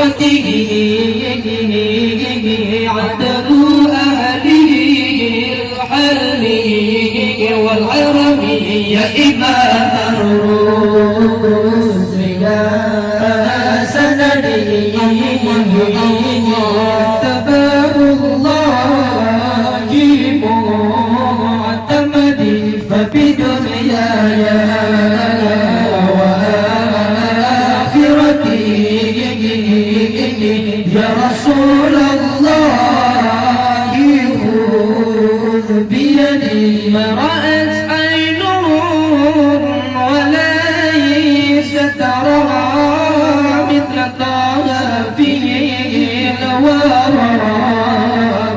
وآخرته عدد أهله الحلم والعرم يا إمام الرسل يا سندي تباب الله معتمدي فبدنياي وآخرتي يا رسول الله خذ بيدي ما رأت عين وليس ترى مثل طه فيه الورى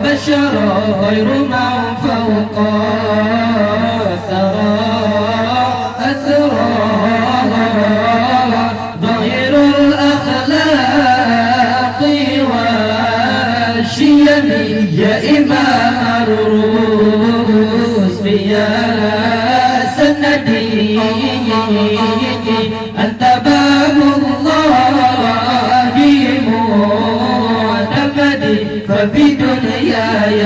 بشرا غير من فوق ثرى أثرى ظاهر الأخلاق والشيم يا إمام الرسل يا سندي أنت باب الله معتمدي فبدنياي